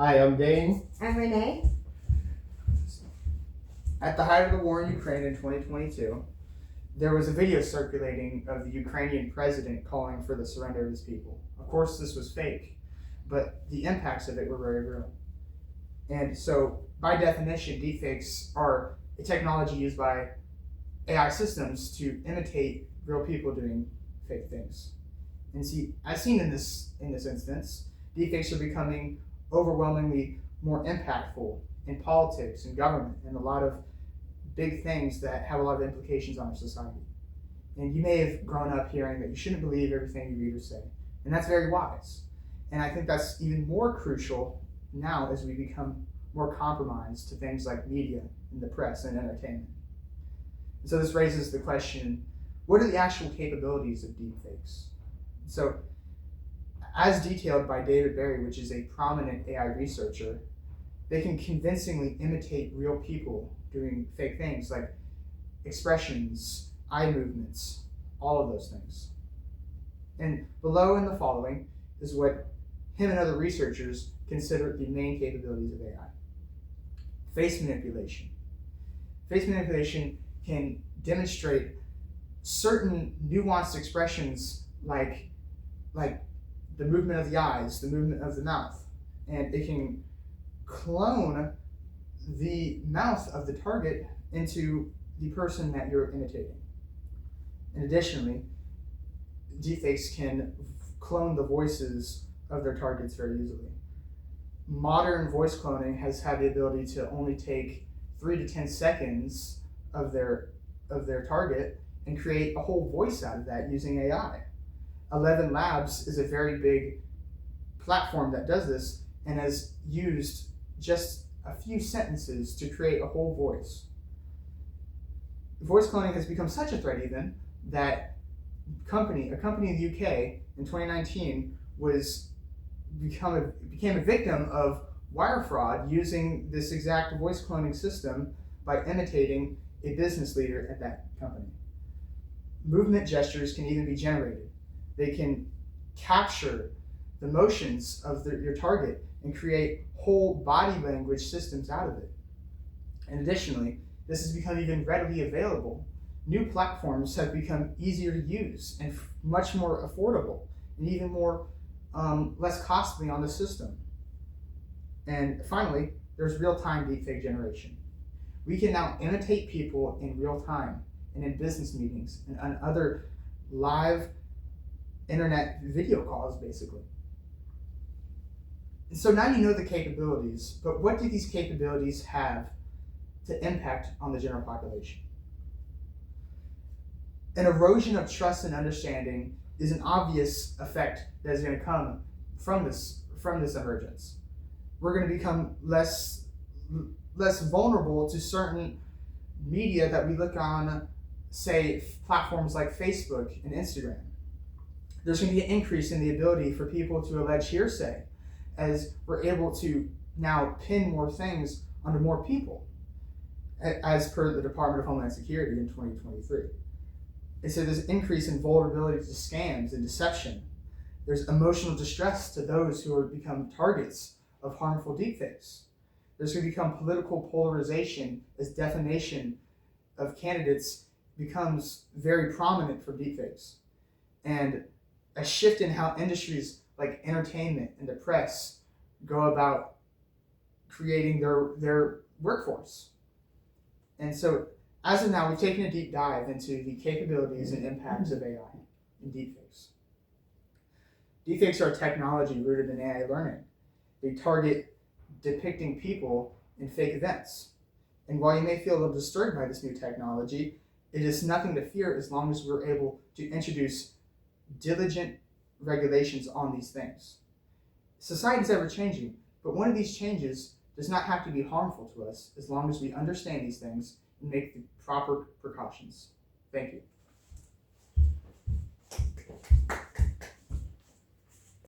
Hi, I'm Dane. I'm Renee. At the height of the war in Ukraine in 2022, there was a video circulating of the Ukrainian president calling for the surrender of his people. Of course, this was fake, but the impacts of it were very real. And so, by definition, deepfakes are a technology used by AI systems to imitate real people doing fake things. And see, as seen in this instance, deepfakes are becoming overwhelmingly more impactful in politics and government and a lot of big things that have a lot of implications on our society. And you may have grown up hearing that you shouldn't believe everything you read or say. And that's very wise. And I think that's even more crucial now as we become more compromised to things like media and the press and entertainment. And so this raises the question, what are the actual capabilities of deepfakes? So, as detailed by David Berry, which is a prominent AI researcher, they can convincingly imitate real people doing fake things like expressions, eye movements, all of those things. And below in the following is what him and other researchers consider the main capabilities of AI. Face manipulation. Face manipulation can demonstrate certain nuanced expressions like the movement of the eyes, the movement of the mouth, and it can clone the mouth of the target into the person that you're imitating. And additionally, deepfakes can clone the voices of their targets very easily. Modern voice cloning has had the ability to only take 3 to 10 seconds of their target and create a whole voice out of that using AI. 11 Labs is a very big platform that does this and has used just a few sentences to create a whole voice. Voice cloning has become such a threat even that a company in the UK in 2019 became a victim of wire fraud using this exact voice cloning system by imitating a business leader at that company. Movement gestures can even be generated. They can capture the motions of your target and create whole body language systems out of it. And additionally, this has become even readily available. New platforms have become easier to use and much more affordable and even more less costly on the system. And finally, there's real-time deepfake generation. We can now imitate people in real time and in business meetings and on other live internet video calls, basically. And so now you know the capabilities, but what do these capabilities have to impact on the general population? An erosion of trust and understanding is an obvious effect that is going to come from this emergence. We're going to become less vulnerable to certain media that we look on, say, platforms like Facebook and Instagram. There's going to be an increase in the ability for people to allege hearsay as we're able to now pin more things onto more people, as per the Department of Homeland Security in 2023. And so there's increase in vulnerability to scams and deception. There's emotional distress to those who have become targets of harmful deepfakes. There's going to become political polarization as defamation of candidates becomes very prominent for deepfakes. And a shift in how industries like entertainment and the press go about creating their workforce. And so, as of now, we've taken a deep dive into the capabilities and impacts of AI and deepfakes. Deepfakes are a technology rooted in AI learning. They target depicting people in fake events. And while you may feel a little disturbed by this new technology, it is nothing to fear as long as we're able to introduce diligent regulations on these things. Society is ever changing, but one of these changes does not have to be harmful to us as long as we understand these things and make the proper precautions. Thank you.